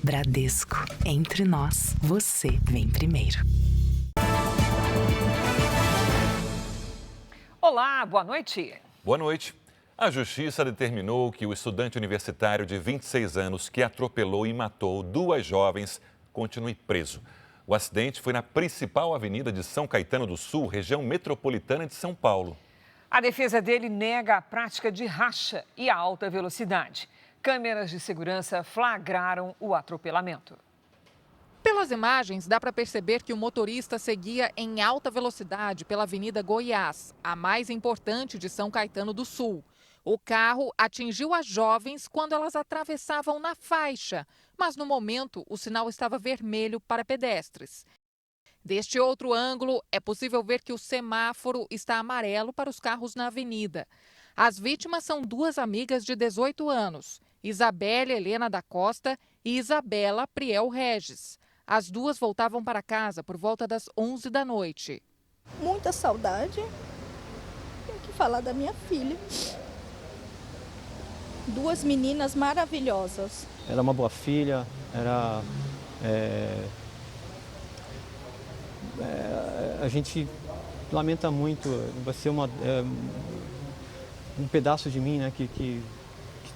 Bradesco. Entre nós, você vem primeiro. Olá, boa noite. Boa noite. A Justiça determinou que o estudante universitário de 26 anos que atropelou e matou 2 jovens continue preso. O acidente foi na principal avenida de São Caetano do Sul, região metropolitana de São Paulo. A defesa dele nega a prática de racha e a alta velocidade. Câmeras de segurança flagraram o atropelamento. Pelas imagens, dá para perceber que o motorista seguia em alta velocidade pela Avenida Goiás, a mais importante de São Caetano do Sul. O carro atingiu as jovens quando elas atravessavam na faixa, mas no momento o sinal estava vermelho para pedestres. Deste outro ângulo, é possível ver que o semáforo está amarelo para os carros na avenida. As vítimas são 2 amigas de 18 anos, Isabelle Helena da Costa e Isabela Priel Regis. As 2 voltavam para casa por volta das 11 da noite. Muita saudade. Tenho que falar da minha filha. 2 meninas maravilhosas. Era uma boa filha, a gente lamenta muito, vai ser um pedaço de mim, né, que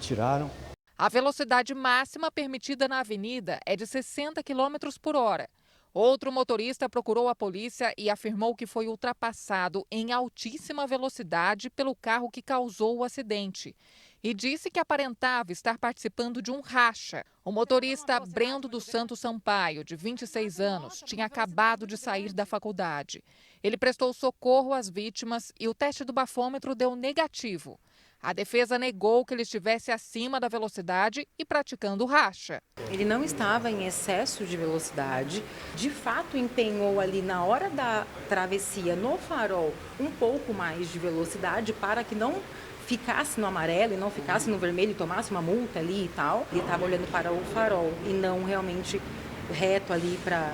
tiraram. A velocidade máxima permitida na avenida é de 60 km por hora. Outro motorista procurou a polícia e afirmou que foi ultrapassado em altíssima velocidade pelo carro que causou o acidente. E disse que aparentava estar participando de um racha. O motorista Brendo dos Santos Sampaio, de 26 anos, tinha acabado de sair da faculdade. Ele prestou socorro às vítimas e o teste do bafômetro deu negativo. A defesa negou que ele estivesse acima da velocidade e praticando racha. Ele não estava em excesso de velocidade, de fato empenhou ali na hora da travessia no farol um pouco mais de velocidade para que não ficasse no amarelo e não ficasse no vermelho e tomasse uma multa ali e tal. Ele estava olhando para o farol e não realmente reto ali para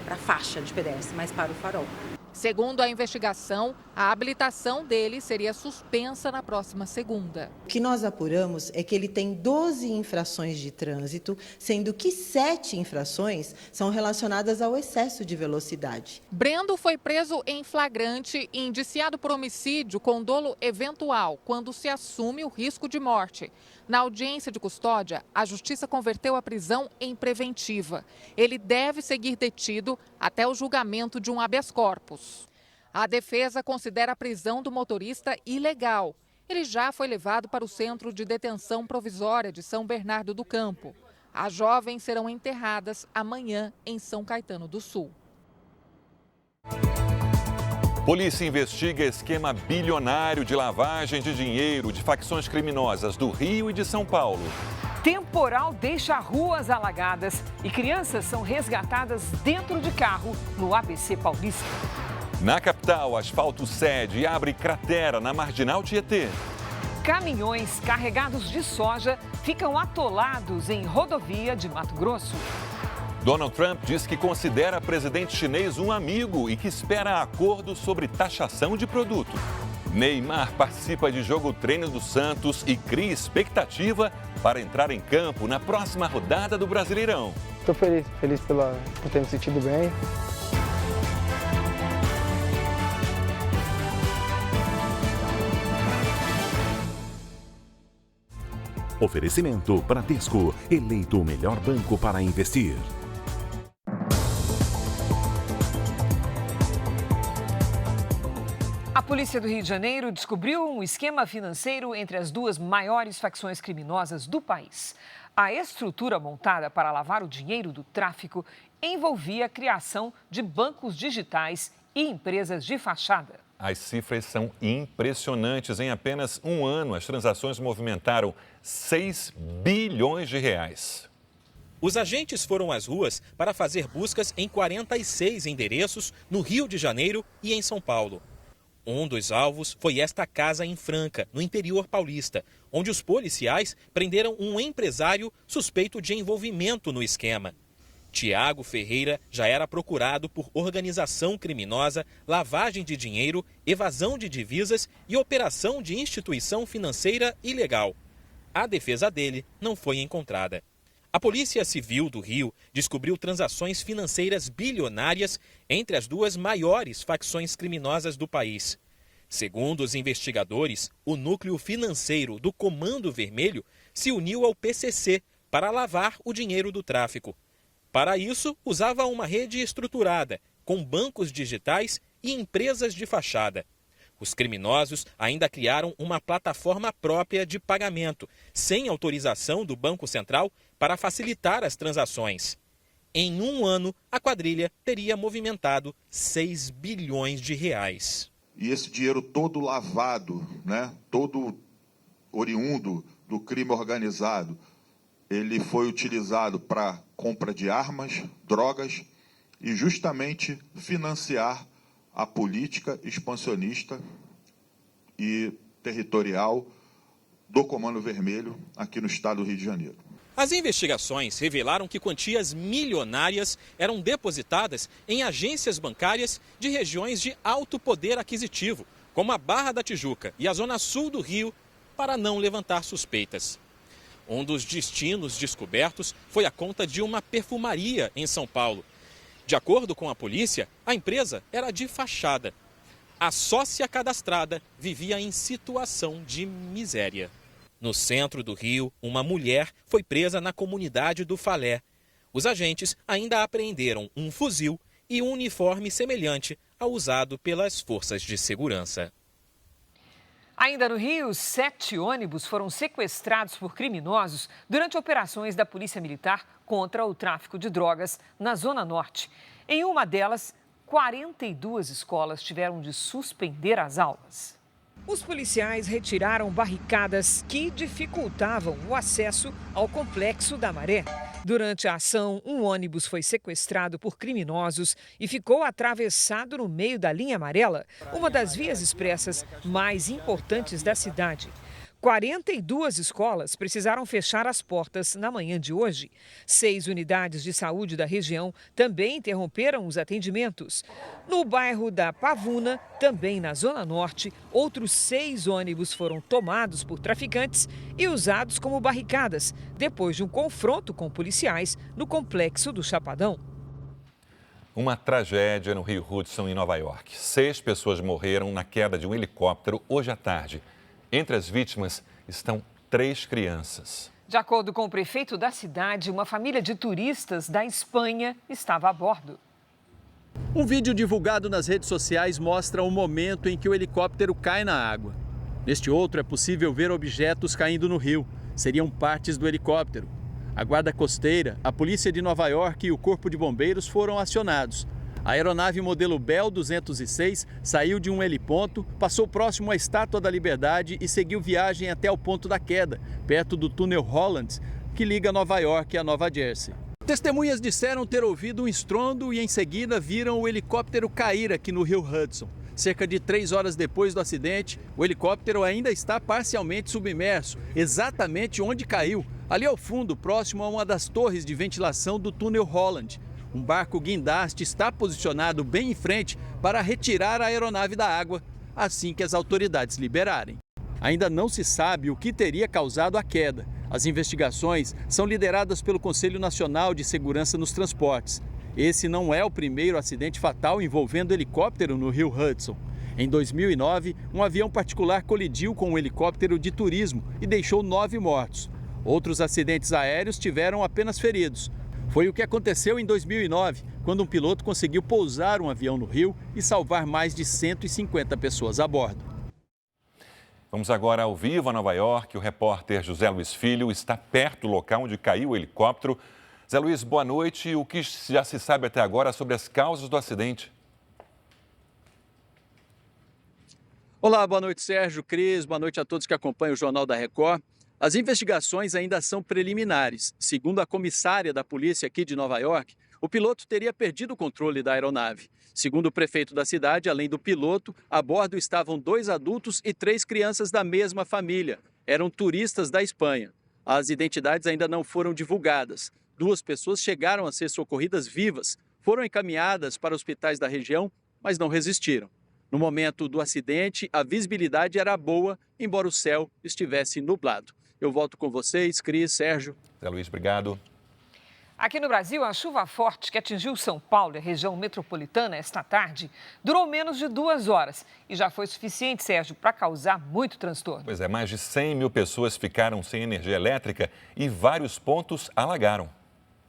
a faixa de pedestre, mas para o farol. Segundo a investigação, a habilitação dele seria suspensa na próxima segunda. O que nós apuramos é que ele tem 12 infrações de trânsito, sendo que 7 infrações são relacionadas ao excesso de velocidade. Brendo foi preso em flagrante e indiciado por homicídio com dolo eventual, quando se assume o risco de morte. Na audiência de custódia, a Justiça converteu a prisão em preventiva. Ele deve seguir detido até o julgamento de um habeas corpus. A defesa considera a prisão do motorista ilegal. Ele já foi levado para o Centro de Detenção Provisória de São Bernardo do Campo. As jovens serão enterradas amanhã em São Caetano do Sul. Polícia investiga esquema bilionário de lavagem de dinheiro de facções criminosas do Rio e de São Paulo. Temporal deixa ruas alagadas e crianças são resgatadas dentro de carro no ABC Paulista. Na capital, asfalto cede e abre cratera na Marginal Tietê. Caminhões carregados de soja ficam atolados em rodovia de Mato Grosso. Donald Trump diz que considera presidente chinês um amigo e que espera acordo sobre taxação de produto. Neymar participa de jogo treino do Santos e cria expectativa para entrar em campo na próxima rodada do Brasileirão. Estou feliz por ter me sentido bem. Oferecimento Bradesco, eleito o melhor banco para investir. A polícia do Rio de Janeiro descobriu um esquema financeiro entre as 2 maiores facções criminosas do país. A estrutura montada para lavar o dinheiro do tráfico envolvia a criação de bancos digitais e empresas de fachada. As cifras são impressionantes. Em apenas um ano, as transações movimentaram 6 bilhões de reais. Os agentes foram às ruas para fazer buscas em 46 endereços no Rio de Janeiro e em São Paulo. Um dos alvos foi esta casa em Franca, no interior paulista, onde os policiais prenderam um empresário suspeito de envolvimento no esquema. Tiago Ferreira já era procurado por organização criminosa, lavagem de dinheiro, evasão de divisas e operação de instituição financeira ilegal. A defesa dele não foi encontrada. A Polícia Civil do Rio descobriu transações financeiras bilionárias entre as duas maiores facções criminosas do país. Segundo os investigadores, o núcleo financeiro do Comando Vermelho se uniu ao PCC para lavar o dinheiro do tráfico. Para isso, usava uma rede estruturada, com bancos digitais e empresas de fachada. Os criminosos ainda criaram uma plataforma própria de pagamento, sem autorização do Banco Central, para facilitar as transações. Em um ano, a quadrilha teria movimentado 6 bilhões de reais. E esse dinheiro todo lavado, todo oriundo do crime organizado, ele foi utilizado para compra de armas, drogas e justamente financiar a política expansionista e territorial do Comando Vermelho aqui no estado do Rio de Janeiro. As investigações revelaram que quantias milionárias eram depositadas em agências bancárias de regiões de alto poder aquisitivo, como a Barra da Tijuca e a Zona Sul do Rio, para não levantar suspeitas. Um dos destinos descobertos foi a conta de uma perfumaria em São Paulo. De acordo com a polícia, a empresa era de fachada. A sócia cadastrada vivia em situação de miséria. No centro do Rio, uma mulher foi presa na comunidade do Falé. Os agentes ainda apreenderam um fuzil e um uniforme semelhante ao usado pelas forças de segurança. Ainda no Rio, 7 ônibus foram sequestrados por criminosos durante operações da Polícia Militar contra o tráfico de drogas na Zona Norte. Em uma delas, 42 escolas tiveram de suspender as aulas. Os policiais retiraram barricadas que dificultavam o acesso ao Complexo da Maré. Durante a ação, um ônibus foi sequestrado por criminosos e ficou atravessado no meio da linha amarela, uma das vias expressas mais importantes da cidade. 42 escolas precisaram fechar as portas na manhã de hoje. 6 unidades de saúde da região também interromperam os atendimentos. No bairro da Pavuna, também na Zona Norte, outros 6 ônibus foram tomados por traficantes e usados como barricadas, depois de um confronto com policiais no Complexo do Chapadão. Uma tragédia no Rio Hudson, em Nova York. 6 pessoas morreram na queda de um helicóptero hoje à tarde. Entre as vítimas estão 3 crianças. De acordo com o prefeito da cidade, uma família de turistas da Espanha estava a bordo. Um vídeo divulgado nas redes sociais mostra o momento em que o helicóptero cai na água. Neste outro é possível ver objetos caindo no rio. Seriam partes do helicóptero. A Guarda Costeira, a Polícia de Nova York e o Corpo de Bombeiros foram acionados. A aeronave modelo Bell 206 saiu de um heliponto, passou próximo à Estátua da Liberdade e seguiu viagem até o ponto da queda, perto do túnel Holland, que liga Nova York a Nova Jersey. Testemunhas disseram ter ouvido um estrondo e em seguida viram o helicóptero cair aqui no rio Hudson. Cerca de 3 horas depois do acidente, o helicóptero ainda está parcialmente submerso, exatamente onde caiu, ali ao fundo, próximo a uma das torres de ventilação do túnel Holland. Um barco guindaste está posicionado bem em frente para retirar a aeronave da água, assim que as autoridades liberarem. Ainda não se sabe o que teria causado a queda. As investigações são lideradas pelo Conselho Nacional de Segurança nos Transportes. Esse não é o primeiro acidente fatal envolvendo helicóptero no rio Hudson. Em 2009, um avião particular colidiu com um helicóptero de turismo e deixou 9 mortos. Outros acidentes aéreos tiveram apenas feridos. Foi o que aconteceu em 2009, quando um piloto conseguiu pousar um avião no rio e salvar mais de 150 pessoas a bordo. Vamos agora ao vivo a Nova York. O repórter José Luiz Filho está perto do local onde caiu o helicóptero. Zé Luiz, boa noite. O que já se sabe até agora sobre as causas do acidente? Olá, boa noite, Sérgio, Cris. Boa noite a todos que acompanham o Jornal da Record. As investigações ainda são preliminares. Segundo a comissária da polícia aqui de Nova York, o piloto teria perdido o controle da aeronave. Segundo o prefeito da cidade, além do piloto, a bordo estavam 2 adultos e 3 crianças da mesma família. Eram turistas da Espanha. As identidades ainda não foram divulgadas. 2 pessoas chegaram a ser socorridas vivas, foram encaminhadas para hospitais da região, mas não resistiram. No momento do acidente, a visibilidade era boa, embora o céu estivesse nublado. Eu volto com vocês, Cris, Sérgio. Zé Luiz, obrigado. Aqui no Brasil, a chuva forte que atingiu São Paulo e a região metropolitana esta tarde durou menos de 2 horas e já foi suficiente, Sérgio, para causar muito transtorno. Pois é, mais de 100 mil pessoas ficaram sem energia elétrica e vários pontos alagaram.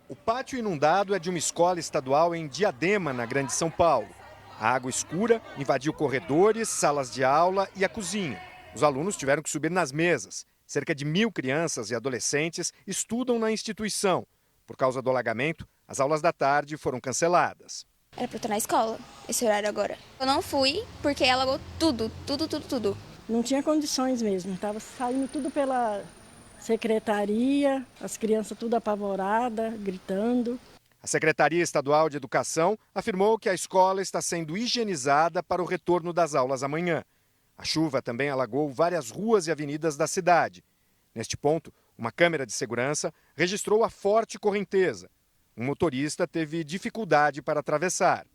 O pátio inundado é de uma escola estadual em Diadema, na Grande São Paulo. A água escura invadiu corredores, salas de aula e a cozinha. Os alunos tiveram que subir nas mesas. Cerca de 1.000 crianças e adolescentes estudam na instituição. Por causa do alagamento, as aulas da tarde foram canceladas. Era para eu estar na escola, esse horário agora. Eu não fui porque alagou tudo. Não tinha condições mesmo, estava saindo tudo pela secretaria, as crianças tudo apavoradas, gritando. A Secretaria Estadual de Educação afirmou que a escola está sendo higienizada para o retorno das aulas amanhã. A chuva também alagou várias ruas e avenidas da cidade. Neste ponto, uma câmera de segurança registrou a forte correnteza. Um motorista teve dificuldade para atravessar.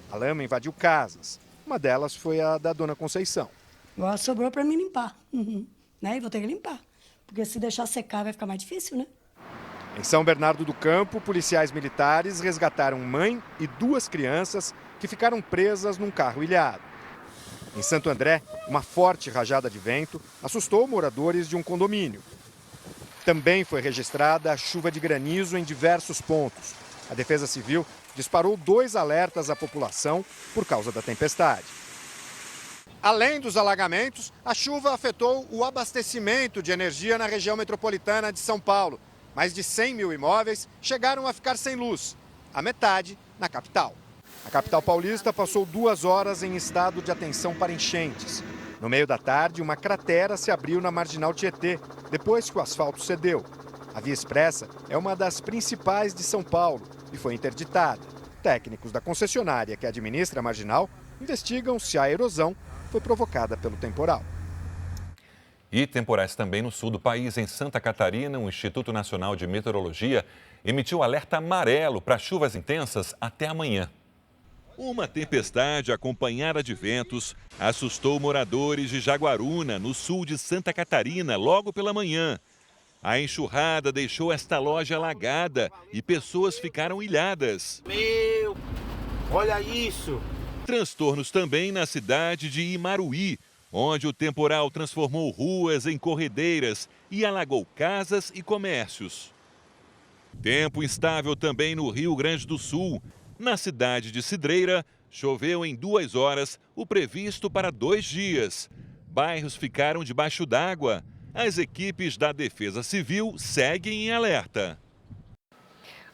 A lama invadiu casas. Uma delas foi a da Dona Conceição. Agora sobrou para mim limpar, né? E vou ter que limpar, porque se deixar secar vai ficar mais difícil, né? Em São Bernardo do Campo, policiais militares resgataram mãe e 2 crianças que ficaram presas num carro ilhado. Em Santo André, uma forte rajada de vento assustou moradores de um condomínio. Também foi registrada a chuva de granizo em diversos pontos. A Defesa Civil disparou 2 alertas à população por causa da tempestade. Além dos alagamentos, a chuva afetou o abastecimento de energia na região metropolitana de São Paulo. Mais de 100 mil imóveis chegaram a ficar sem luz, a metade na capital. A capital paulista passou 2 horas em estado de atenção para enchentes. No meio da tarde, uma cratera se abriu na Marginal Tietê, depois que o asfalto cedeu. A Via Expressa é uma das principais de São Paulo e foi interditada. Técnicos da concessionária que administra a Marginal investigam se a erosão foi provocada pelo temporal. E temporais também no sul do país. Em Santa Catarina, o Instituto Nacional de Meteorologia emitiu alerta amarelo para chuvas intensas até amanhã. Uma tempestade acompanhada de ventos assustou moradores de Jaguaruna, no sul de Santa Catarina, logo pela manhã. A enxurrada deixou esta loja alagada e pessoas ficaram ilhadas. Meu, olha isso! Transtornos também na cidade de Imaruí, onde o temporal transformou ruas em corredeiras e alagou casas e comércios. Tempo instável também no Rio Grande do Sul. Na cidade de Cidreira, choveu em 2 horas o previsto para 2 dias. Bairros ficaram debaixo d'água. As equipes da Defesa Civil seguem em alerta.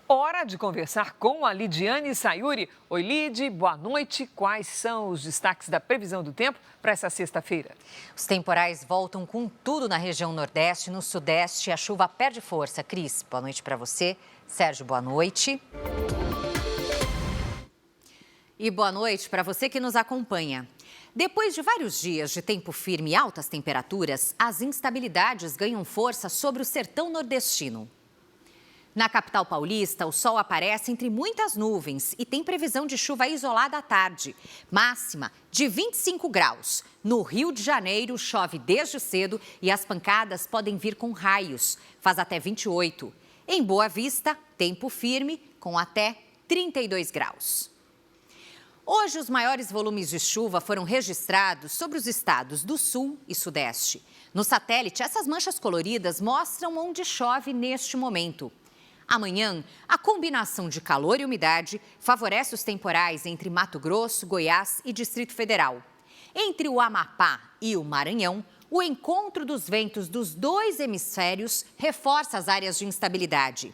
Hora de conversar com a Lidiane Sayuri. Oi, Lid, boa noite. Quais são os destaques da previsão do tempo para essa sexta-feira? Os temporais voltam com tudo na região nordeste. No sudeste, a chuva perde força. Cris, boa noite para você. Sérgio, boa noite. E boa noite para você que nos acompanha. Depois de vários dias de tempo firme e altas temperaturas, as instabilidades ganham força sobre o sertão nordestino. Na capital paulista, o sol aparece entre muitas nuvens e tem previsão de chuva isolada à tarde, máxima de 25 graus. No Rio de Janeiro, chove desde cedo e as pancadas podem vir com raios, faz até 28. Em Boa Vista, tempo firme com até 32 graus. Hoje, os maiores volumes de chuva foram registrados sobre os estados do Sul e Sudeste. No satélite, essas manchas coloridas mostram onde chove neste momento. Amanhã, a combinação de calor e umidade favorece os temporais entre Mato Grosso, Goiás e Distrito Federal. Entre o Amapá e o Maranhão, o encontro dos ventos dos 2 hemisférios reforça as áreas de instabilidade.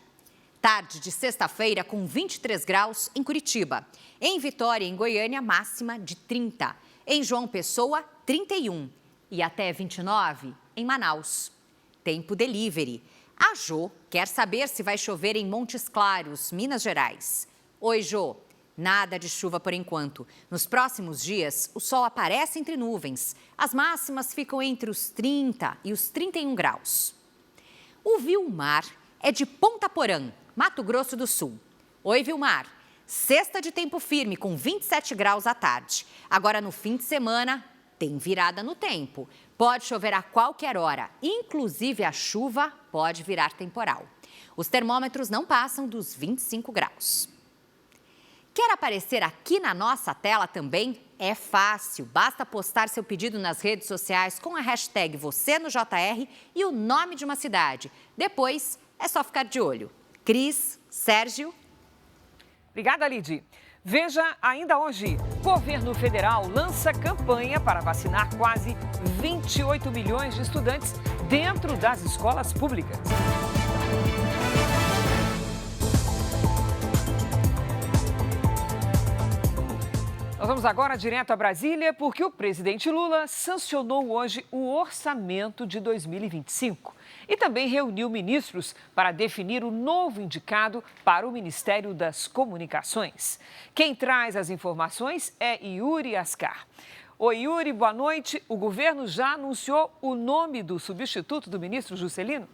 Tarde de sexta-feira com 23 graus em Curitiba. Em Vitória, em Goiânia, máxima de 30. Em João Pessoa, 31. E até 29 em Manaus. Tempo delivery. A Jô quer saber se vai chover em Montes Claros, Minas Gerais. Oi, Jô. Nada de chuva por enquanto. Nos próximos dias, o sol aparece entre nuvens. As máximas ficam entre os 30 e os 31 graus. O Vilmar é de Ponta Porã, Mato Grosso do Sul. Oi, Vilmar. Sexta de tempo firme, com 27 graus à tarde. Agora, no fim de semana, tem virada no tempo. Pode chover a qualquer hora, inclusive a chuva pode virar temporal. Os termômetros não passam dos 25 graus. Quer aparecer aqui na nossa tela também? É fácil, basta postar seu pedido nas redes sociais com a hashtag #VocêNoJR e o nome de uma cidade. Depois, é só ficar de olho. Cris, Sérgio. Obrigada, Lidy. Veja ainda hoje, governo federal lança campanha para vacinar quase 28 milhões de estudantes dentro das escolas públicas. Nós vamos agora direto a Brasília, porque o presidente Lula sancionou hoje o orçamento de 2025 e também reuniu ministros para definir o novo indicado para o Ministério das Comunicações. Quem traz as informações é Yuri Ascar. Oi, Yuri, boa noite. O governo já anunciou o nome do substituto do ministro Juscelino?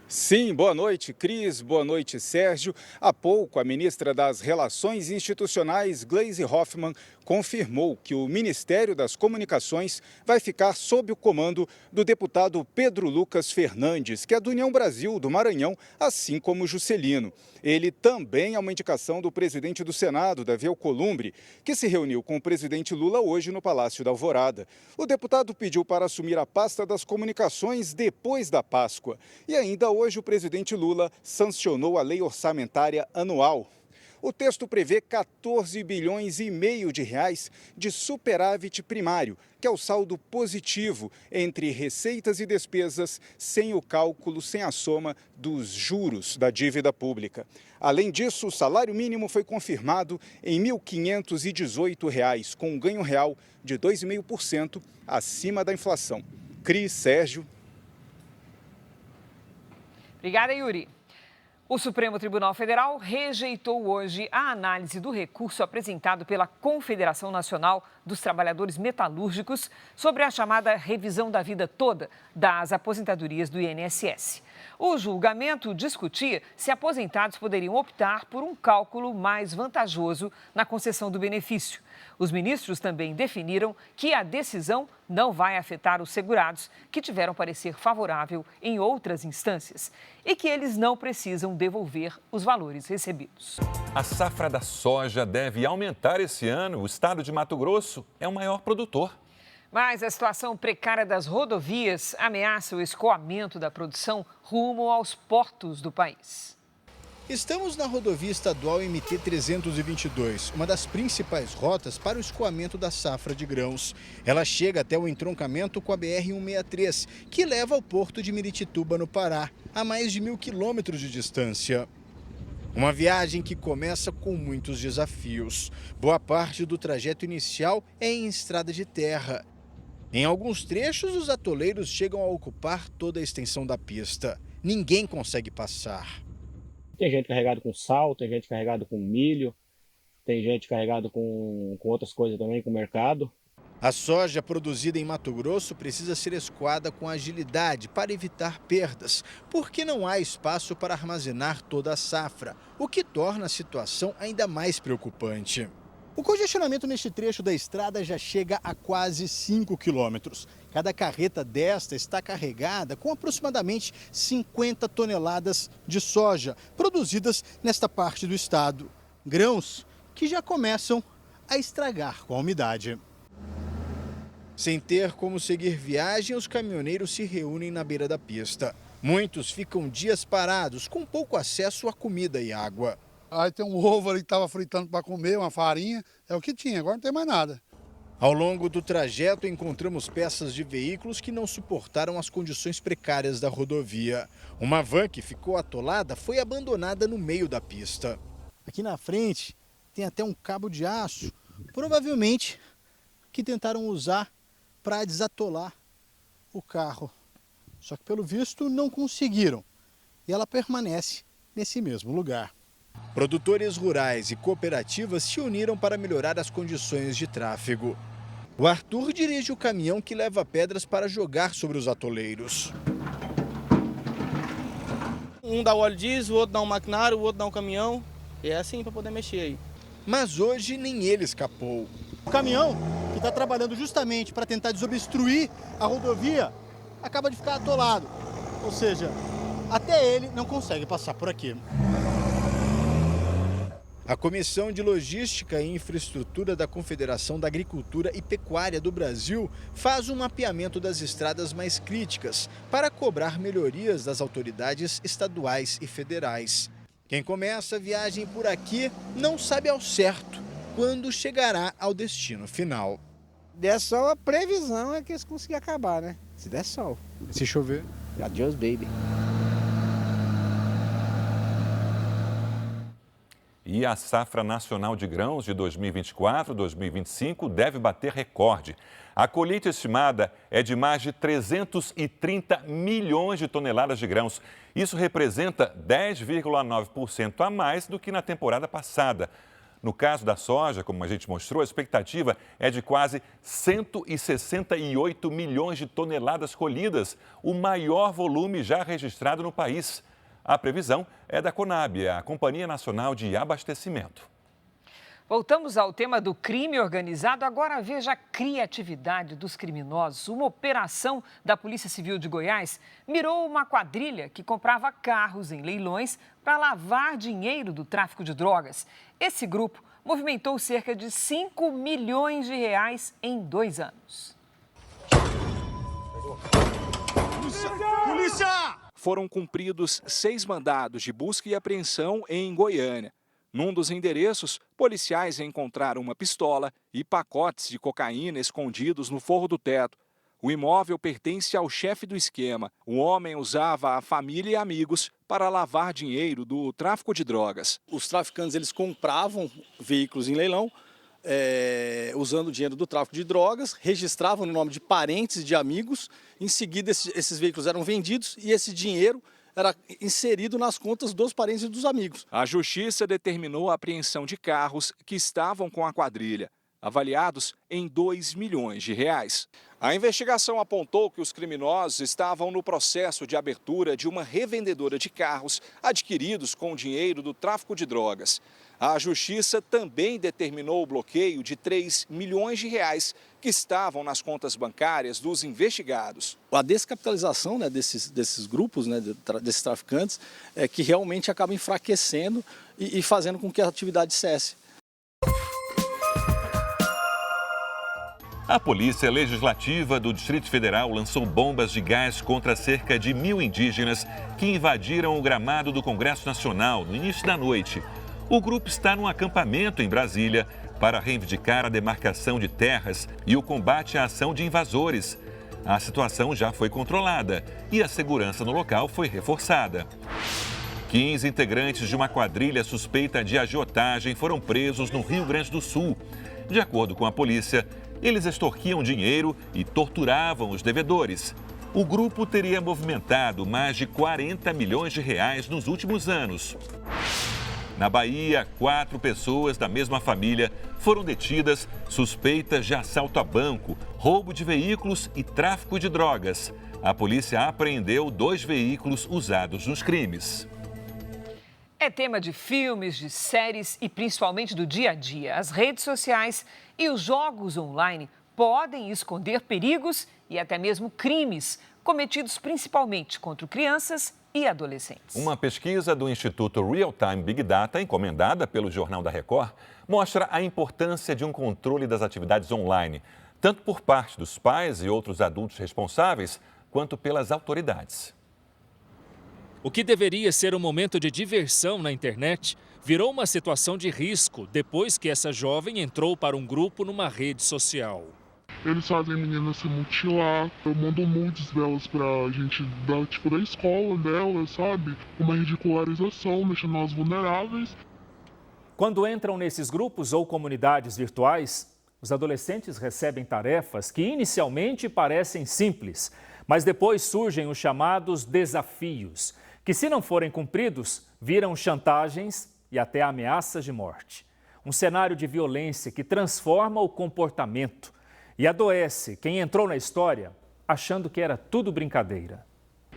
Sim, boa noite, Cris. Boa noite, Sérgio. Há pouco, a ministra das Relações Institucionais, Gleisi Hoffmann, confirmou que o Ministério das Comunicações vai ficar sob o comando do deputado Pedro Lucas Fernandes, que é do União Brasil, do Maranhão, assim como Juscelino. Ele também é uma indicação do presidente do Senado, Davi Alcolumbre, que se reuniu com o presidente Lula hoje no Palácio da Alvorada. O deputado pediu para assumir a pasta das comunicações depois da Páscoa. E ainda hoje o presidente Lula sancionou a lei orçamentária anual. O texto prevê 14 bilhões e meio de reais de superávit primário, que é o saldo positivo entre receitas e despesas, sem o cálculo, sem a soma dos juros da dívida pública. Além disso, o salário mínimo foi confirmado em R$ 1.518, com um ganho real de 2,5% acima da inflação. Cris, Sérgio. Obrigada, Yuri. O Supremo Tribunal Federal rejeitou hoje a análise do recurso apresentado pela Confederação Nacional dos Trabalhadores Metalúrgicos sobre a chamada revisão da vida toda das aposentadorias do INSS. O julgamento discutia se aposentados poderiam optar por um cálculo mais vantajoso na concessão do benefício. Os ministros também definiram que a decisão não vai afetar os segurados que tiveram parecer favorável em outras instâncias e que eles não precisam devolver os valores recebidos. A safra da soja deve aumentar esse ano. O estado de Mato Grosso é o maior produtor. Mas a situação precária das rodovias ameaça o escoamento da produção rumo aos portos do país. Estamos na rodovia estadual MT-322, uma das principais rotas para o escoamento da safra de grãos. Ela chega até o entroncamento com a BR-163, que leva ao porto de Miritituba, no Pará, a mais de 1.000 quilômetros de distância. Uma viagem que começa com muitos desafios. Boa parte do trajeto inicial é em estrada de terra. Em alguns trechos, os atoleiros chegam a ocupar toda a extensão da pista. Ninguém consegue passar. Tem gente carregado com sal, tem gente carregado com milho, tem gente carregado com outras coisas também, com mercado. A soja produzida em Mato Grosso precisa ser escoada com agilidade para evitar perdas, porque não há espaço para armazenar toda a safra, o que torna a situação ainda mais preocupante. O congestionamento neste trecho da estrada já chega a quase 5 quilômetros. Cada carreta desta está carregada com aproximadamente 50 toneladas de soja, produzidas nesta parte do estado. Grãos que já começam a estragar com a umidade. Sem ter como seguir viagem, os caminhoneiros se reúnem na beira da pista. Muitos ficam dias parados, com pouco acesso a comida e água. Aí tem um ovo ali que estava fritando para comer, uma farinha, é o que tinha, agora não tem mais nada. Ao longo do trajeto, encontramos peças de veículos que não suportaram as condições precárias da rodovia. Uma van que ficou atolada foi abandonada no meio da pista. Aqui na frente tem até um cabo de aço, provavelmente que tentaram usar para desatolar o carro. Só que, pelo visto, não conseguiram. E ela permanece nesse mesmo lugar. Produtores rurais e cooperativas se uniram para melhorar as condições de tráfego. O Arthur dirige o caminhão que leva pedras para jogar sobre os atoleiros. Um dá o óleo diesel, o outro dá um maquinário, o outro dá um caminhão. E é assim para poder mexer aí. Mas hoje nem ele escapou. O caminhão, que está trabalhando justamente para tentar desobstruir a rodovia, acaba de ficar atolado. Ou seja, até ele não consegue passar por aqui. A Comissão de Logística e Infraestrutura da Confederação da Agricultura e Pecuária do Brasil faz um mapeamento das estradas mais críticas para cobrar melhorias das autoridades estaduais e federais. Quem começa a viagem por aqui não sabe ao certo quando chegará ao destino final. Der sol, a previsão é que eles consigam acabar, né? Se der sol. Se chover, adiós, baby. E a safra nacional de grãos de 2024-2025 deve bater recorde. A colheita estimada é de mais de 330 milhões de toneladas de grãos. Isso representa 10,9% a mais do que na temporada passada. No caso da soja, como a gente mostrou, a expectativa é de quase 168 milhões de toneladas colhidas, o maior volume já registrado no país. A previsão é da Conab, a Companhia Nacional de Abastecimento. Voltamos ao tema do crime organizado. Agora veja a criatividade dos criminosos. Uma operação da Polícia Civil de Goiás mirou uma quadrilha que comprava carros em leilões para lavar dinheiro do tráfico de drogas. Esse grupo movimentou cerca de 5 milhões de reais em 2 anos. Polícia! Foram cumpridos 6 mandados de busca e apreensão em Goiânia. Num dos endereços, policiais encontraram uma pistola e pacotes de cocaína escondidos no forro do teto. O imóvel pertence ao chefe do esquema. O homem usava a família e amigos para lavar dinheiro do tráfico de drogas. Os traficantes eles compravam veículos em leilão, usando o dinheiro do tráfico de drogas, registravam no nome de parentes e de amigos. Em seguida, esses veículos eram vendidos e esse dinheiro era inserido nas contas dos parentes e dos amigos. A justiça determinou a apreensão de carros que estavam com a quadrilha, avaliados em 2 milhões de reais. A investigação apontou que os criminosos estavam no processo de abertura de uma revendedora de carros adquiridos com o dinheiro do tráfico de drogas. A justiça também determinou o bloqueio de 3 milhões de reais que estavam nas contas bancárias dos investigados. A descapitalização desses grupos, desses traficantes, é que realmente acaba enfraquecendo e fazendo com que a atividade cesse. A Polícia Legislativa do Distrito Federal lançou bombas de gás contra cerca de 1.000 indígenas que invadiram o gramado do Congresso Nacional no início da noite. O grupo está num acampamento em Brasília para reivindicar a demarcação de terras e o combate à ação de invasores. A situação já foi controlada e a segurança no local foi reforçada. 15 integrantes de uma quadrilha suspeita de agiotagem foram presos no Rio Grande do Sul. De acordo com a polícia, eles extorquiam dinheiro e torturavam os devedores. O grupo teria movimentado mais de 40 milhões de reais nos últimos anos. Na Bahia, 4 pessoas da mesma família foram detidas suspeitas de assalto a banco, roubo de veículos e tráfico de drogas. A polícia apreendeu 2 veículos usados nos crimes. É tema de filmes, de séries e principalmente do dia a dia. As redes sociais e os jogos online podem esconder perigos e até mesmo crimes cometidos principalmente contra crianças e adolescentes. Uma pesquisa do Instituto Real Time Big Data, encomendada pelo Jornal da Record, mostra a importância de um controle das atividades online, tanto por parte dos pais e outros adultos responsáveis, quanto pelas autoridades. O que deveria ser um momento de diversão na internet virou uma situação de risco depois que essa jovem entrou para um grupo numa rede social. Eles fazem meninas se mutilar, mandam nudes delas pra gente da escola delas, sabe? Uma ridicularização, deixando elas vulneráveis. Quando entram nesses grupos ou comunidades virtuais, os adolescentes recebem tarefas que inicialmente parecem simples, mas depois surgem os chamados desafios, que se não forem cumpridos, viram chantagens e até ameaças de morte. Um cenário de violência que transforma o comportamento e adoece quem entrou na história achando que era tudo brincadeira.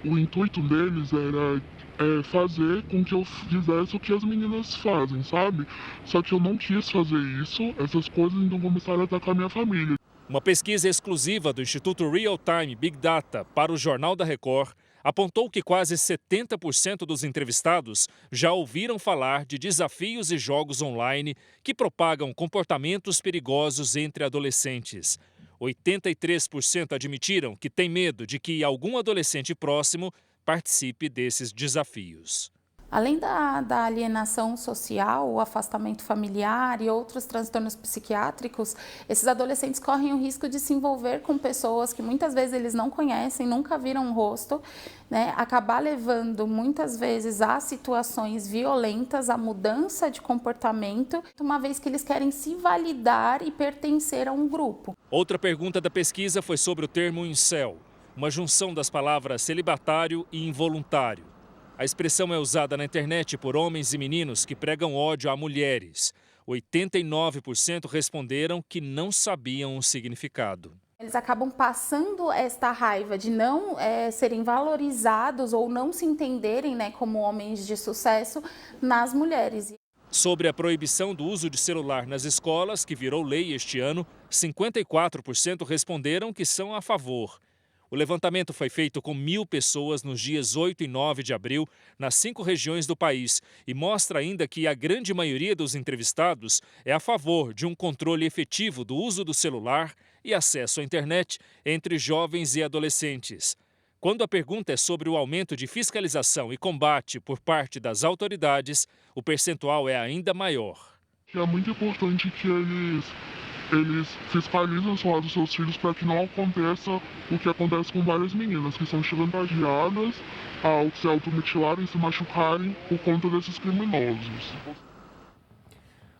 O intuito deles era fazer com que eu fizesse o que as meninas fazem, sabe? Só que eu não quis fazer isso, essas coisas, então começaram a atacar minha família. Uma pesquisa exclusiva do Instituto Real Time Big Data para o Jornal da Record apontou que quase 70% dos entrevistados já ouviram falar de desafios e jogos online que propagam comportamentos perigosos entre adolescentes. 83% admitiram que têm medo de que algum adolescente próximo participe desses desafios. Além da alienação social, o afastamento familiar e outros transtornos psiquiátricos, esses adolescentes correm o risco de se envolver com pessoas que muitas vezes eles não conhecem, nunca viram o rosto, né? Acabar levando muitas vezes a situações violentas, a mudança de comportamento, uma vez que eles querem se validar e pertencer a um grupo. Outra pergunta da pesquisa foi sobre o termo incel, uma junção das palavras celibatário e involuntário. A expressão é usada na internet por homens e meninos que pregam ódio a mulheres. 89% responderam que não sabiam o significado. Eles acabam passando esta raiva de não serem valorizados ou não se entenderem, né, como homens de sucesso nas mulheres. Sobre a proibição do uso de celular nas escolas, que virou lei este ano, 54% responderam que são a favor. O levantamento foi feito com 1.000 pessoas nos dias 8 e 9 de abril, nas 5 regiões do país, e mostra ainda que a grande maioria dos entrevistados é a favor de um controle efetivo do uso do celular e acesso à internet entre jovens e adolescentes. Quando a pergunta é sobre o aumento de fiscalização e combate por parte das autoridades, o percentual é ainda maior. É muito importante que eles fiscalizam o celular dos seus filhos para que não aconteça o que acontece com várias meninas que são chantageadas ao se automutilarem e se machucarem por conta desses criminosos.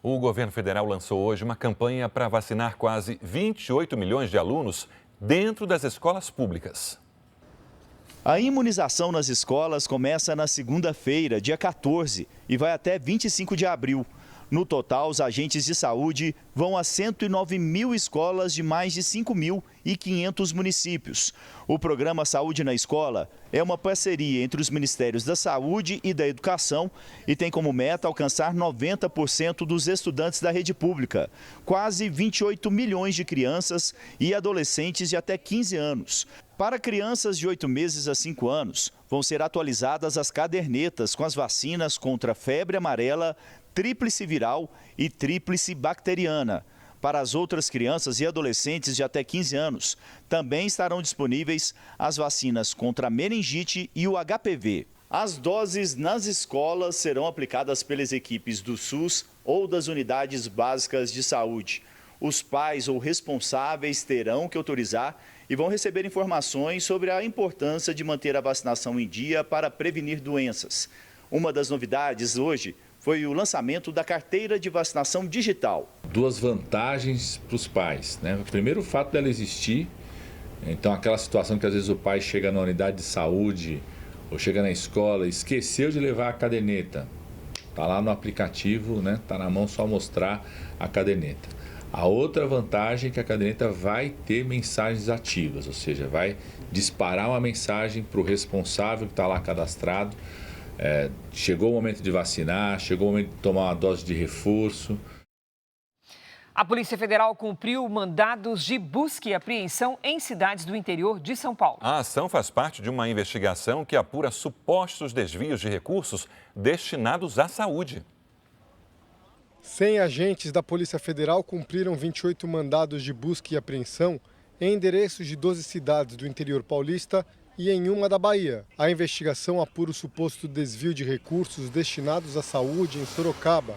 O governo federal lançou hoje uma campanha para vacinar quase 28 milhões de alunos dentro das escolas públicas. A imunização nas escolas começa na segunda-feira, dia 14, e vai até 25 de abril. No total, os agentes de saúde vão a 109 mil escolas de mais de 5.500 municípios. O programa Saúde na Escola é uma parceria entre os Ministérios da Saúde e da Educação e tem como meta alcançar 90% dos estudantes da rede pública, quase 28 milhões de crianças e adolescentes de até 15 anos. Para crianças de 8 meses a 5 anos, vão ser atualizadas as cadernetas com as vacinas contra febre amarela, tríplice viral e tríplice bacteriana. Para as outras crianças e adolescentes de até 15 anos, também estarão disponíveis as vacinas contra a meningite e o HPV. As doses nas escolas serão aplicadas pelas equipes do SUS ou das unidades básicas de saúde. Os pais ou responsáveis terão que autorizar e vão receber informações sobre a importância de manter a vacinação em dia para prevenir doenças. Uma das novidades hoje foi o lançamento da carteira de vacinação digital. Duas vantagens para os pais, né? Primeiro, o fato dela existir. Então, aquela situação que às vezes o pai chega na unidade de saúde ou chega na escola e esqueceu de levar a caderneta. Está lá no aplicativo, né? Está na mão, só mostrar a caderneta. A outra vantagem é que a caderneta vai ter mensagens ativas, ou seja, vai disparar uma mensagem para o responsável que está lá cadastrado. Chegou o momento de vacinar, chegou o momento de tomar uma dose de reforço. A Polícia Federal cumpriu mandados de busca e apreensão em cidades do interior de São Paulo. A ação faz parte de uma investigação que apura supostos desvios de recursos destinados à saúde. 100 agentes da Polícia Federal cumpriram 28 mandados de busca e apreensão em endereços de 12 cidades do interior paulista e em uma da Bahia. A investigação apura o suposto desvio de recursos destinados à saúde em Sorocaba.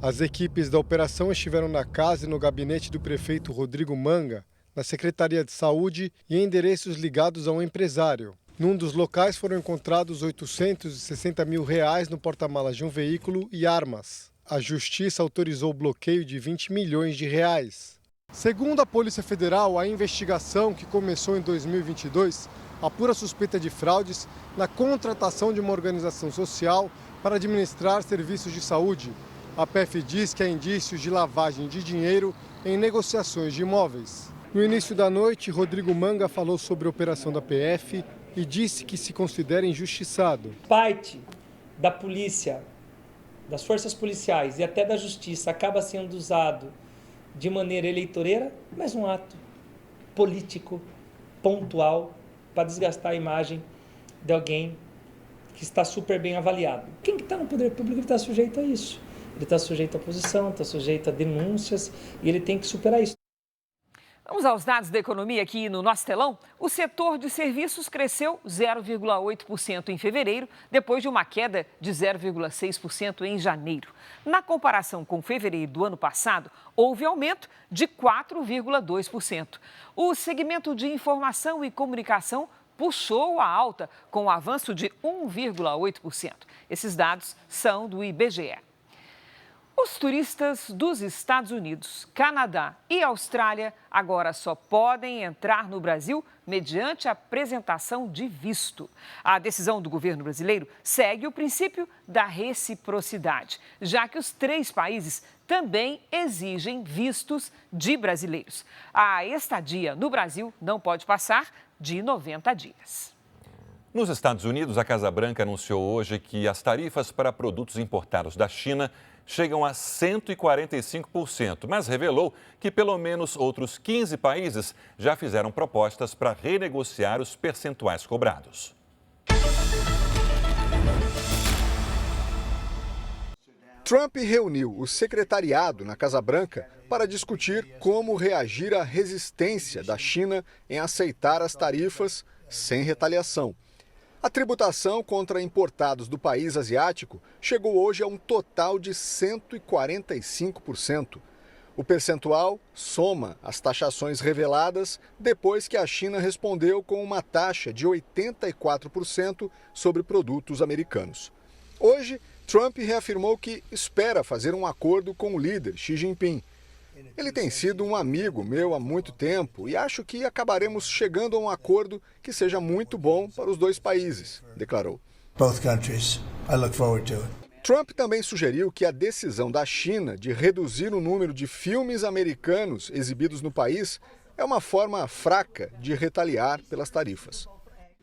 As equipes da operação estiveram na casa e no gabinete do prefeito Rodrigo Manga, na Secretaria de Saúde e em endereços ligados a um empresário. Num dos locais foram encontrados R$860 mil no porta-malas de um veículo e armas. A Justiça autorizou o bloqueio de R$20 milhões. Segundo a Polícia Federal, a investigação, que começou em 2022, apura suspeita de fraudes na contratação de uma organização social para administrar serviços de saúde. A PF diz que há indícios de lavagem de dinheiro em negociações de imóveis. No início da noite, Rodrigo Manga falou sobre a operação da PF e disse que se considera injustiçado. Parte da polícia, das forças policiais e até da justiça acaba sendo usado de maneira eleitoreira, mas um ato político, pontual, para desgastar a imagem de alguém que está super bem avaliado. Quem que está no poder público está sujeito a isso. Ele está sujeito à oposição, está sujeito a denúncias e ele tem que superar isso. Vamos aos dados da economia aqui no nosso telão. O setor de serviços cresceu 0,8% em fevereiro, depois de uma queda de 0,6% em janeiro. Na comparação com fevereiro do ano passado, houve aumento de 4,2%. O segmento de informação e comunicação puxou a alta, com um avanço de 1,8%. Esses dados são do IBGE. Os turistas dos Estados Unidos, Canadá e Austrália agora só podem entrar no Brasil mediante apresentação de visto. A decisão do governo brasileiro segue o princípio da reciprocidade, já que os 3 países também exigem vistos de brasileiros. A estadia no Brasil não pode passar de 90 dias. Nos Estados Unidos, a Casa Branca anunciou hoje que as tarifas para produtos importados da China chegam a 145%, mas revelou que pelo menos outros 15 países já fizeram propostas para renegociar os percentuais cobrados. Trump reuniu o secretariado na Casa Branca para discutir como reagir à resistência da China em aceitar as tarifas sem retaliação. A tributação contra importados do país asiático chegou hoje a um total de 145%. O percentual soma as taxações reveladas depois que a China respondeu com uma taxa de 84% sobre produtos americanos. Hoje, Trump reafirmou que espera fazer um acordo com o líder Xi Jinping. Ele tem sido um amigo meu há muito tempo e acho que acabaremos chegando a um acordo que seja muito bom para os 2 países, declarou. Trump também sugeriu que a decisão da China de reduzir o número de filmes americanos exibidos no país é uma forma fraca de retaliar pelas tarifas.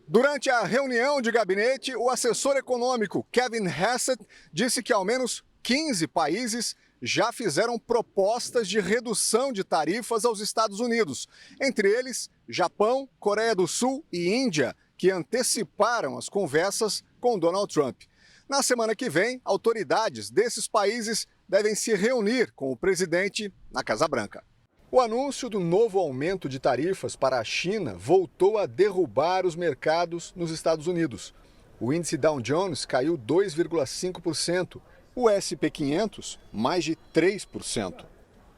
Durante a reunião de gabinete, o assessor econômico Kevin Hassett disse que ao menos 15 países já fizeram propostas de redução de tarifas aos Estados Unidos, entre eles Japão, Coreia do Sul e Índia, que anteciparam as conversas com Donald Trump. Na semana que vem, autoridades desses países devem se reunir com o presidente na Casa Branca. O anúncio do novo aumento de tarifas para a China voltou a derrubar os mercados nos Estados Unidos. O índice Dow Jones caiu 2,5%. O S&P 500, mais de 3%.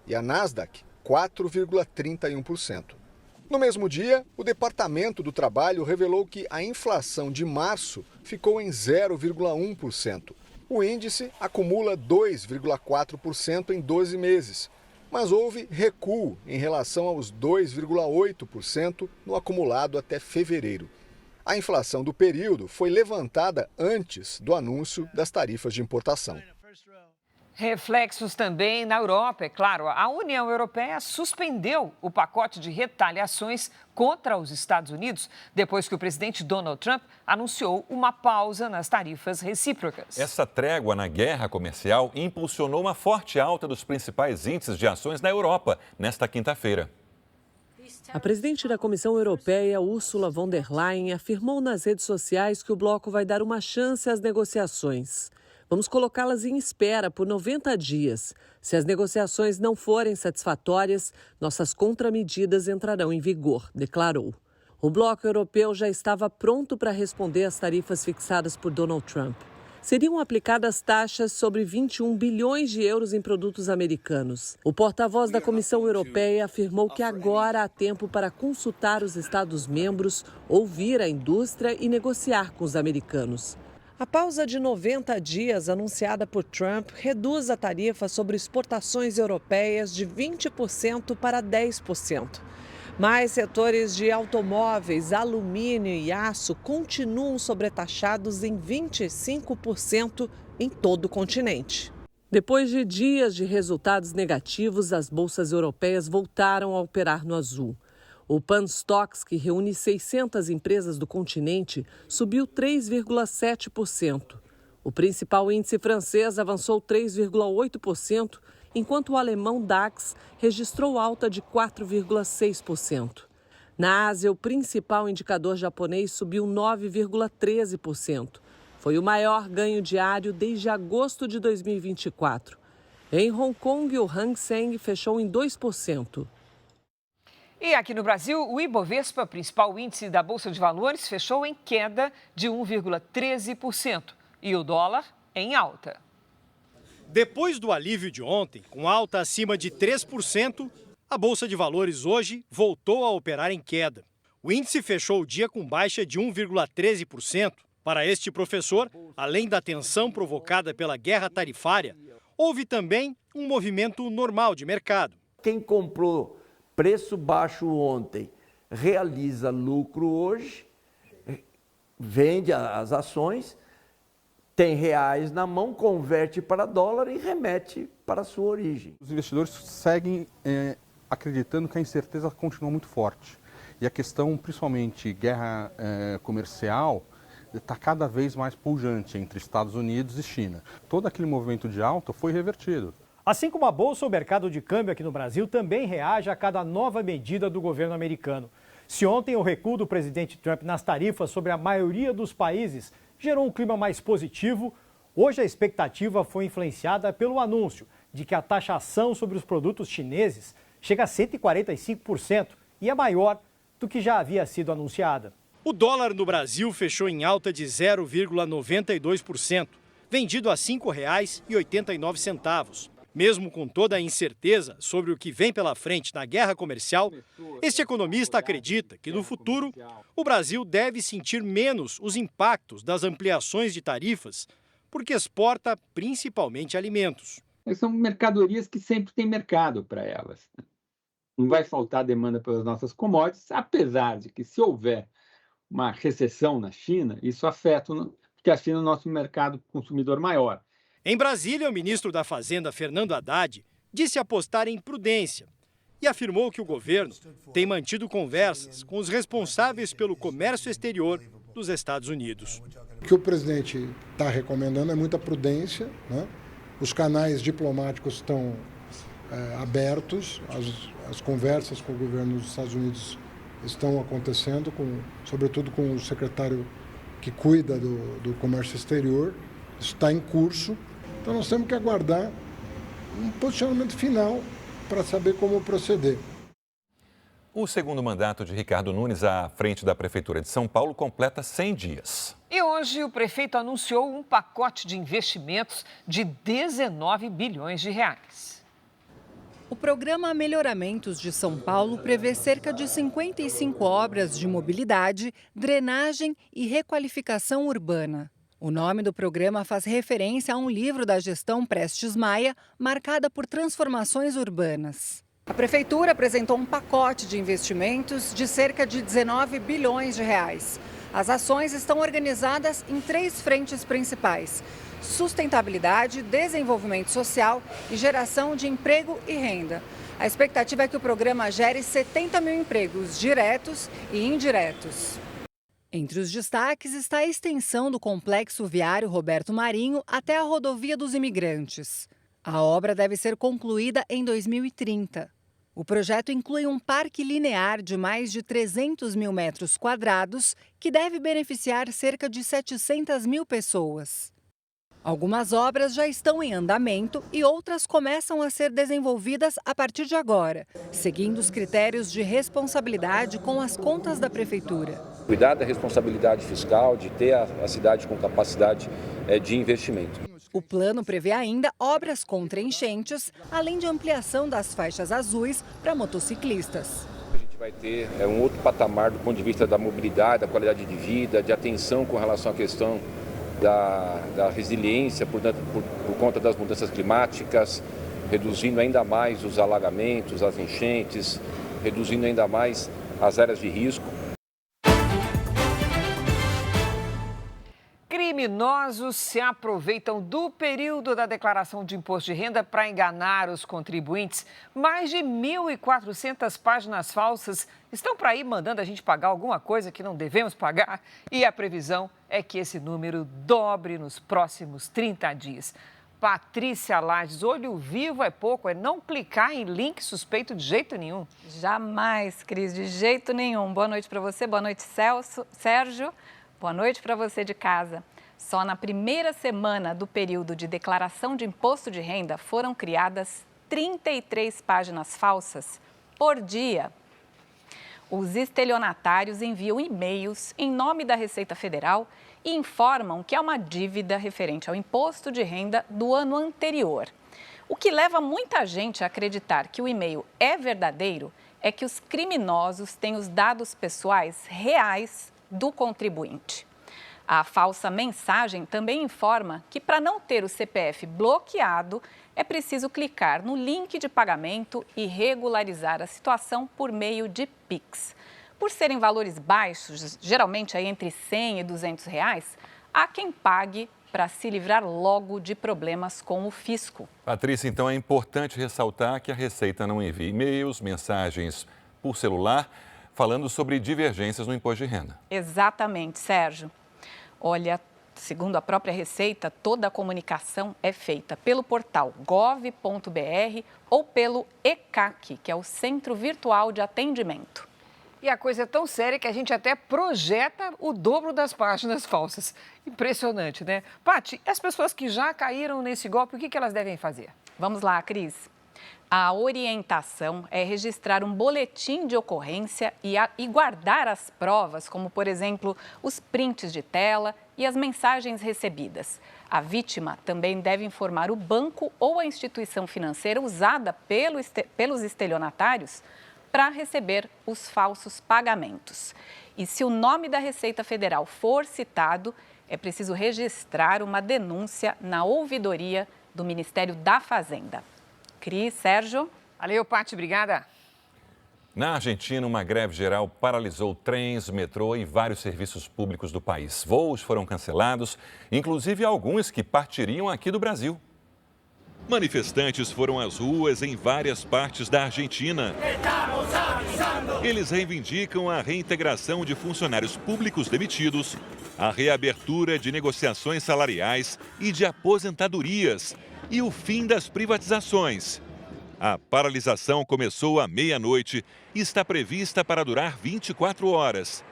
E a Nasdaq, 4,31%. No mesmo dia, o Departamento do Trabalho revelou que a inflação de março ficou em 0,1%. O índice acumula 2,4% em 12 meses, mas houve recuo em relação aos 2,8% no acumulado até fevereiro. A inflação do período foi levantada antes do anúncio das tarifas de importação. Reflexos também na Europa, é claro. A União Europeia suspendeu o pacote de retaliações contra os Estados Unidos depois que o presidente Donald Trump anunciou uma pausa nas tarifas recíprocas. Essa trégua na guerra comercial impulsionou uma forte alta dos principais índices de ações na Europa nesta quinta-feira. A presidente da Comissão Europeia, Ursula von der Leyen, afirmou nas redes sociais que o bloco vai dar uma chance às negociações. Vamos colocá-las em espera por 90 dias. Se as negociações não forem satisfatórias, nossas contramedidas entrarão em vigor, declarou. O bloco europeu já estava pronto para responder às tarifas fixadas por Donald Trump. Seriam aplicadas taxas sobre 21 bilhões de euros em produtos americanos. O porta-voz da Comissão Europeia afirmou que agora há tempo para consultar os Estados-membros, ouvir a indústria e negociar com os americanos. A pausa de 90 dias anunciada por Trump reduz a tarifa sobre exportações europeias de 20% para 10%. Mas setores de automóveis, alumínio e aço continuam sobretaxados em 25% em todo o continente. Depois de dias de resultados negativos, as bolsas europeias voltaram a operar no azul. O Pan-Stocks, que reúne 600 empresas do continente, subiu 3,7%. O principal índice francês avançou 3,8%, enquanto o alemão DAX registrou alta de 4,6%. Na Ásia, o principal indicador japonês subiu 9,13%. Foi o maior ganho diário desde agosto de 2024. Em Hong Kong, o Hang Seng fechou em 2%. E aqui no Brasil, o Ibovespa, principal índice da Bolsa de Valores, fechou em queda de 1,13%. E o dólar em alta. Depois do alívio de ontem, com alta acima de 3%, a Bolsa de Valores hoje voltou a operar em queda. O índice fechou o dia com baixa de 1,13%. Para este professor, além da tensão provocada pela guerra tarifária, houve também um movimento normal de mercado. Quem comprou preço baixo ontem realiza lucro hoje, vende as ações, tem reais na mão, converte para dólar e remete para a sua origem. Os investidores seguem acreditando que a incerteza continua muito forte. E a questão, principalmente guerra comercial, está cada vez mais pujante entre Estados Unidos e China. Todo aquele movimento de alta foi revertido. Assim como a Bolsa, o mercado de câmbio aqui no Brasil também reage a cada nova medida do governo americano. Se ontem o recuo do presidente Trump nas tarifas sobre a maioria dos países gerou um clima mais positivo, hoje a expectativa foi influenciada pelo anúncio de que a taxação sobre os produtos chineses chega a 145% e é maior do que já havia sido anunciada. O dólar no Brasil fechou em alta de 0,92%, vendido a R$ 5,89. Mesmo com toda a incerteza sobre o que vem pela frente na guerra comercial, este economista acredita que no futuro o Brasil deve sentir menos os impactos das ampliações de tarifas, porque exporta principalmente alimentos. São mercadorias que sempre tem mercado para elas. Não vai faltar demanda pelas nossas commodities, apesar de que se houver uma recessão na China, isso afeta, porque a China é o nosso mercado consumidor maior. Em Brasília, o ministro da Fazenda, Fernando Haddad, disse apostar em prudência e afirmou que o governo tem mantido conversas com os responsáveis pelo comércio exterior dos Estados Unidos. O que o presidente está recomendando é muita prudência, né? Os canais diplomáticos estão abertos, as conversas com o governo dos Estados Unidos estão acontecendo, sobretudo com o secretário que cuida do comércio exterior, isso está em curso. Então nós temos que aguardar um posicionamento final para saber como proceder. O segundo mandato de Ricardo Nunes à frente da Prefeitura de São Paulo completa 100 dias. E hoje o prefeito anunciou um pacote de investimentos de 19 bilhões de reais. O programa Melhoramentos de São Paulo prevê cerca de 55 obras de mobilidade, drenagem e requalificação urbana. O nome do programa faz referência a um livro da gestão Prestes Maia, marcada por transformações urbanas. A Prefeitura apresentou um pacote de investimentos de cerca de 19 bilhões de reais. As ações estão organizadas em 3 frentes principais: sustentabilidade, desenvolvimento social e geração de emprego e renda. A expectativa é que o programa gere 70 mil empregos diretos e indiretos. Entre os destaques está a extensão do complexo viário Roberto Marinho até a rodovia dos Imigrantes. A obra deve ser concluída em 2030. O projeto inclui um parque linear de mais de 300 mil metros quadrados que deve beneficiar cerca de 700 mil pessoas. Algumas obras já estão em andamento e outras começam a ser desenvolvidas a partir de agora, seguindo os critérios de responsabilidade com as contas da Prefeitura. Cuidar da responsabilidade fiscal, de ter a cidade com capacidade de investimento. O plano prevê ainda obras contra enchentes, além de ampliação das faixas azuis para motociclistas. A gente vai ter um outro patamar do ponto de vista da mobilidade, da qualidade de vida, de atenção com relação à questão da resiliência por conta das mudanças climáticas, reduzindo ainda mais os alagamentos, as enchentes, reduzindo ainda mais as áreas de risco. Criminosos se aproveitam do período da declaração de imposto de renda para enganar os contribuintes. Mais de 1.400 páginas falsas estão por aí mandando a gente pagar alguma coisa que não devemos pagar. E a previsão é que esse número dobre nos próximos 30 dias. Patrícia Lages, olho vivo é pouco, é não clicar em link suspeito de jeito nenhum. Jamais, Cris, de jeito nenhum. Boa noite para você, boa noite, Sérgio. Boa noite para você de casa. Só na primeira semana do período de declaração de imposto de renda foram criadas 33 páginas falsas por dia. Os estelionatários enviam e-mails em nome da Receita Federal e informam que há uma dívida referente ao imposto de renda do ano anterior. O que leva muita gente a acreditar que o e-mail é verdadeiro é que os criminosos têm os dados pessoais reais do contribuinte. A falsa mensagem também informa que, para não ter o CPF bloqueado, é preciso clicar no link de pagamento e regularizar a situação por meio de Pix. Por serem valores baixos, geralmente aí entre R$100 e R$200, há quem pague para se livrar logo de problemas com o fisco. Patrícia, então é importante ressaltar que a Receita não envia e-mails, mensagens por celular, falando sobre divergências no imposto de renda. Exatamente, Sérgio. Olha, segundo a própria Receita, toda a comunicação é feita pelo portal gov.br ou pelo ECAC, que é o Centro Virtual de Atendimento. E a coisa é tão séria que a gente até projeta o dobro das páginas falsas. Impressionante, né? Paty, as pessoas que já caíram nesse golpe, o que elas devem fazer? Vamos lá, Cris. A orientação é registrar um boletim de ocorrência e guardar as provas, como, por exemplo, os prints de tela e as mensagens recebidas. A vítima também deve informar o banco ou a instituição financeira usada pelos estelionatários para receber os falsos pagamentos. E se o nome da Receita Federal for citado, é preciso registrar uma denúncia na ouvidoria do Ministério da Fazenda. Cris, Sérgio. Valeu, Paty, obrigada. Na Argentina, uma greve geral paralisou trens, metrô e vários serviços públicos do país. Voos foram cancelados, inclusive alguns que partiriam aqui do Brasil. Manifestantes foram às ruas em várias partes da Argentina. Eles reivindicam a reintegração de funcionários públicos demitidos, a reabertura de negociações salariais e de aposentadorias e o fim das privatizações. A paralisação começou à meia-noite e está prevista para durar 24 horas.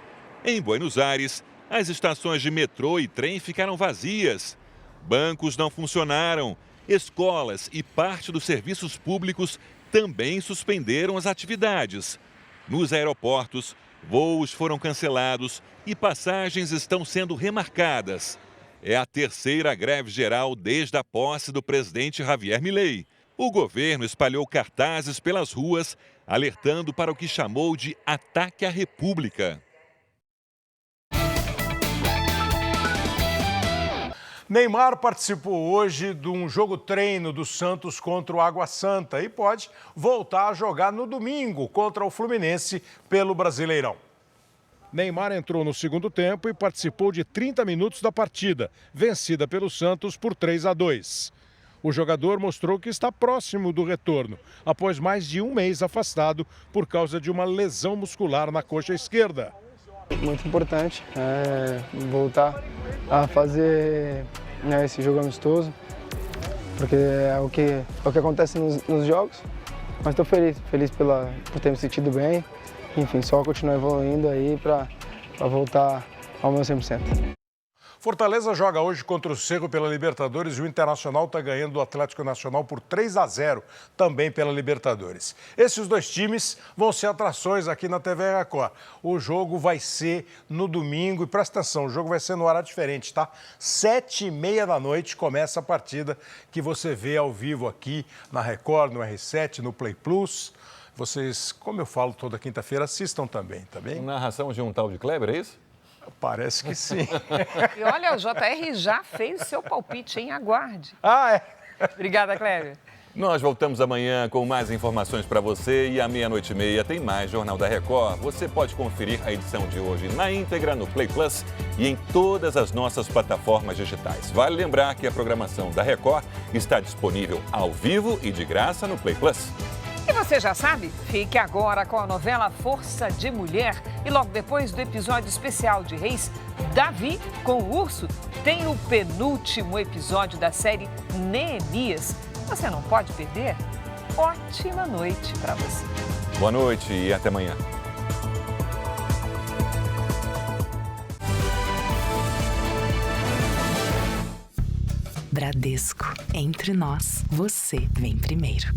Em Buenos Aires, as estações de metrô e trem ficaram vazias. Bancos não funcionaram. Escolas e parte dos serviços públicos também suspenderam as atividades. Nos aeroportos, voos foram cancelados e passagens estão sendo remarcadas. É a terceira greve geral desde a posse do presidente Javier Milei. O governo espalhou cartazes pelas ruas, alertando para o que chamou de ataque à República. Neymar participou hoje de um jogo-treino do Santos contra o Água Santa e pode voltar a jogar no domingo contra o Fluminense pelo Brasileirão. Neymar entrou no segundo tempo e participou de 30 minutos da partida, vencida pelo Santos por 3-2. O jogador mostrou que está próximo do retorno, após mais de um mês afastado por causa de uma lesão muscular na coxa esquerda. Muito importante voltar a fazer esse jogo amistoso, porque é o que acontece nos jogos. Mas estou feliz por ter me sentido bem. Enfim, só continuar evoluindo aí para voltar ao meu 100%. Fortaleza joga hoje contra o Cerro pela Libertadores e o Internacional está ganhando do Atlético Nacional por 3-0, também pela Libertadores. Esses dois times vão ser atrações aqui na TV Record. O jogo vai ser no domingo e presta atenção, o jogo vai ser no horário diferente, tá? 7h30 da noite começa a partida que você vê ao vivo aqui na Record, no R7, no Play Plus. Vocês, como eu falo toda quinta-feira, assistam também, tá bem? Narração de um tal de Kleber, é isso? Parece que sim. E olha, o JR já fez o seu palpite, hein? Aguarde. Ah, é? Obrigada, Kleber. Nós voltamos amanhã com mais informações para você e à 00:30 tem mais Jornal da Record. Você pode conferir a edição de hoje na íntegra no Play Plus e em todas as nossas plataformas digitais. Vale lembrar que a programação da Record está disponível ao vivo e de graça no Play Plus. E você já sabe? Fique agora com a novela Força de Mulher. E logo depois do episódio especial de Reis, Davi com o Urso, tem o penúltimo episódio da série Neemias. Você não pode perder? Ótima noite para você. Boa noite e até amanhã. Bradesco, entre nós, você vem primeiro.